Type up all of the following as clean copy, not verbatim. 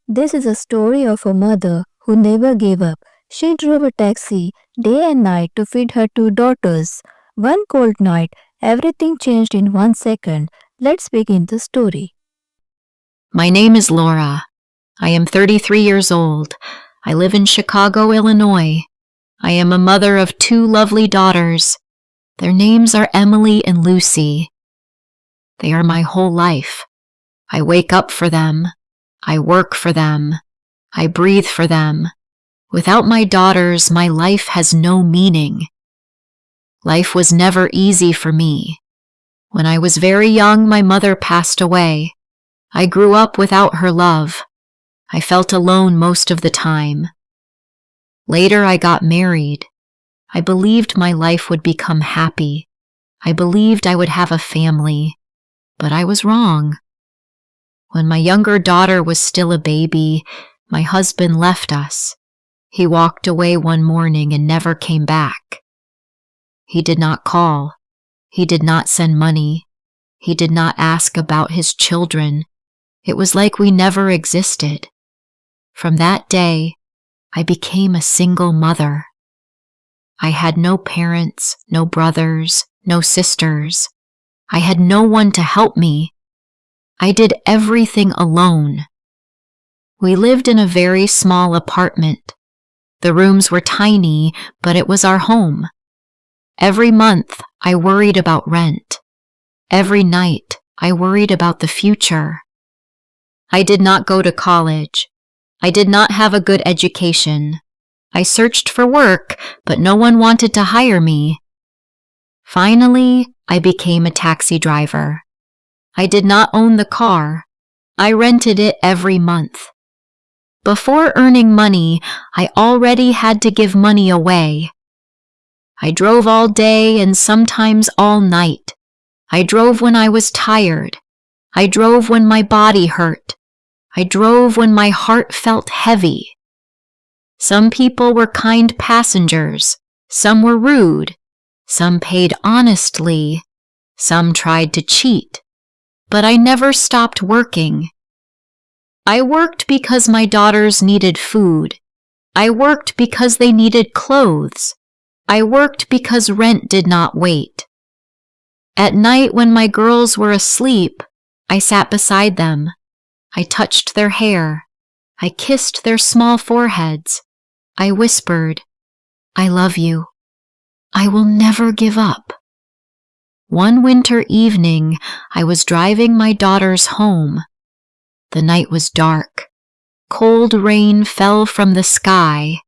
This is a story of a mother who never gave up. She drove a taxi day and night to feed her two daughters. One cold night, everything changed in 1 second. Let's begin the story. My name is Laura. I am 33 years old. I live in Chicago, Illinois. I am a mother of two lovely daughters. Their names are Emily and Lucy. They are my whole life. I wake up for them. I work for them. I breathe for them. Without my daughters, my life has no meaning. Life was never easy for me. When I was very young, my mother passed away. I grew up without her love. I felt alone most of the time. Later, I got married. I believed my life would become happy. I believed I would have a family. But I was wrong. When my younger daughter was still a baby, my husband left us. He walked away one morning and never came back. He did not call. He did not send money. He did not ask about his children. It was like we never existed. From that day, I became a single mother. I had no parents, no brothers, no sisters. I had no one to help me. I did everything alone. We lived in a very small apartment. The rooms were tiny, but it was our home. Every month, I worried about rent. Every night, I worried about the future. I did not go to college. I did not have a good education. I searched for work, but no one wanted to hire me. Finally, I became a taxi driver. I did not own the car. I rented it every month. Before earning money, I already had to give money away. I drove all day and sometimes all night. I drove when I was tired. I drove when my body hurt. I drove when my heart felt heavy. Some people were kind passengers. Some were rude. Some paid honestly. Some tried to cheat. But I never stopped working. I worked because my daughters needed food. I worked because they needed clothes. I worked because rent did not wait. At night when my girls were asleep, I sat beside them. I touched their hair. I kissed their small foreheads. I whispered, "I love you. I will never give up." One winter evening, I was driving my daughters home. The night was dark. Cold rain fell from the sky.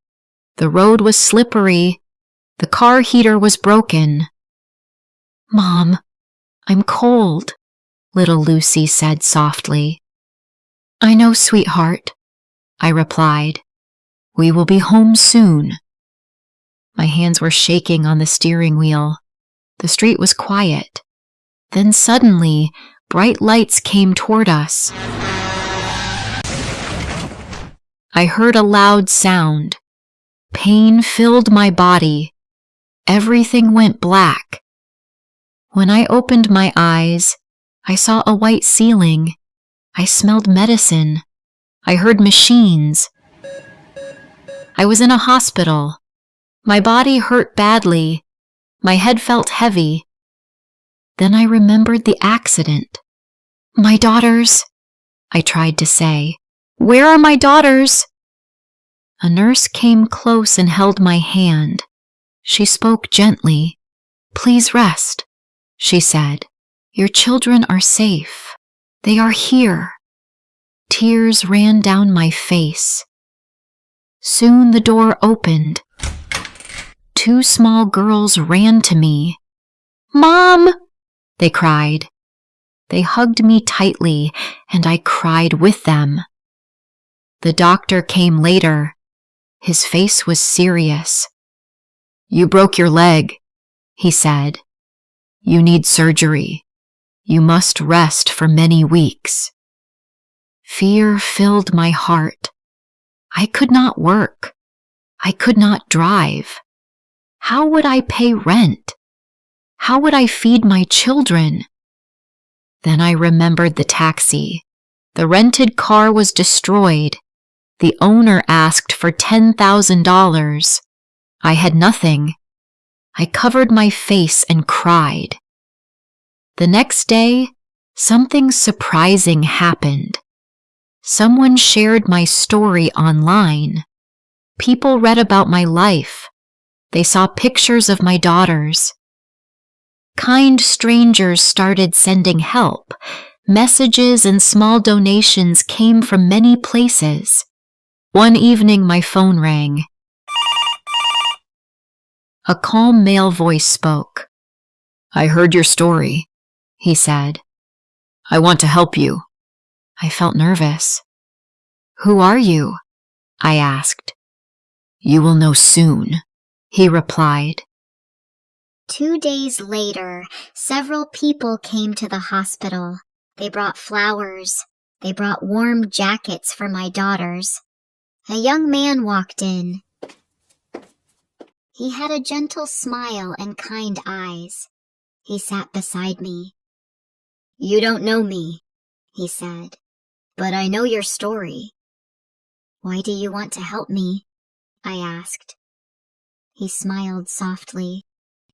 The road was slippery. The car heater was broken. "Mom, I'm cold," little Lucy said softly. "I know, sweetheart," I replied. "We will be home soon." My hands were shaking on the steering wheel. The street was quiet. Then suddenly, bright lights came toward us. I heard a loud sound. Pain filled my body. Everything went black. When I opened my eyes, I saw a white ceiling. I smelled medicine. I heard machines. I was in a hospital. My body hurt badly. My head felt heavy. Then I remembered the accident. "My daughters," I tried to say. "Where are my daughters?" A nurse came close and held my hand. She spoke gently. "Please rest," she said. "Your children are safe. They are here." Tears ran down my face. Soon the door opened. Two small girls ran to me. "Mom!" they cried. They hugged me tightly, and I cried with them. The doctor came later. His face was serious. "You broke your leg," he said. "You need surgery. You must rest for many weeks." Fear filled my heart. I could not work. I could not drive. How would I pay rent? How would I feed my children? Then I remembered the taxi. The rented car was destroyed. The owner asked for $10,000. I had nothing. I covered my face and cried. The next day, something surprising happened. Someone shared my story online. People read about my life. They saw pictures of my daughters. Kind strangers started sending help. Messages and small donations came from many places. One evening, my phone rang. A calm male voice spoke. "I heard your story," he said. "I want to help you." I felt nervous. "Who are you?" I asked. "You will know soon," he replied. 2 days later, several people came to the hospital. They brought flowers. They brought warm jackets for my daughters. A young man walked in. He had a gentle smile and kind eyes. He sat beside me. "You don't know me," he said, "but I know your story." "Why do you want to help me?" I asked. He smiled softly.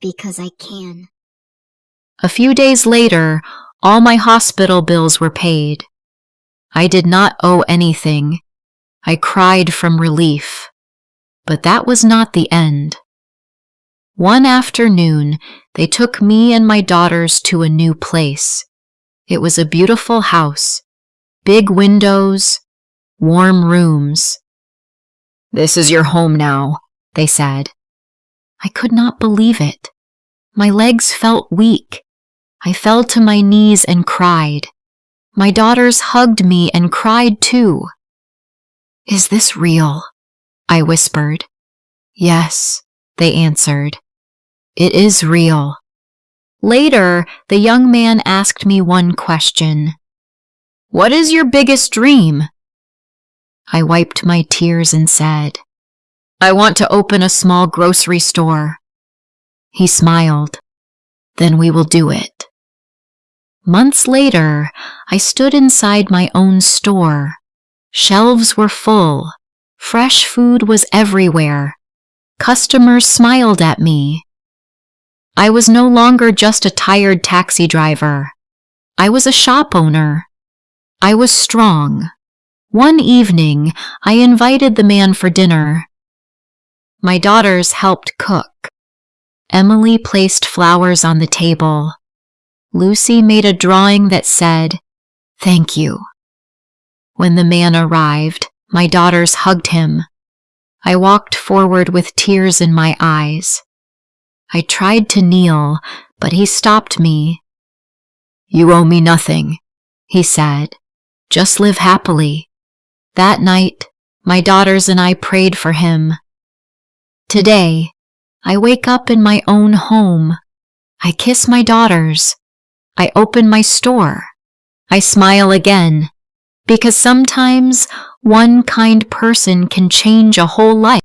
"Because I can." A few days later, all my hospital bills were paid. I did not owe anything. I cried from relief. But that was not the end. One afternoon, they took me and my daughters to a new place. It was a beautiful house, big windows, warm rooms. "This is your home now," they said. I could not believe it. My legs felt weak. I fell to my knees and cried. My daughters hugged me and cried too. "Is this real?" I whispered. "Yes," they answered. "It is real." Later, the young man asked me one question. "What is your biggest dream?" I wiped my tears and said, "I want to open a small grocery store." He smiled. "Then we will do it." Months later, I stood inside my own store. Shelves were full. Fresh food was everywhere. Customers smiled at me. I was no longer just a tired taxi driver. I was a shop owner. I was strong. One evening, I invited the man for dinner. My daughters helped cook. Emily placed flowers on the table. Lucy made a drawing that said, "Thank you." When the man arrived, my daughters hugged him. I walked forward with tears in my eyes. I tried to kneel, but he stopped me. "You owe me nothing," he said. "Just live happily." That night, my daughters and I prayed for him. Today, I wake up in my own home. I kiss my daughters. I open my store. I smile again, because sometimes one kind person can change a whole life.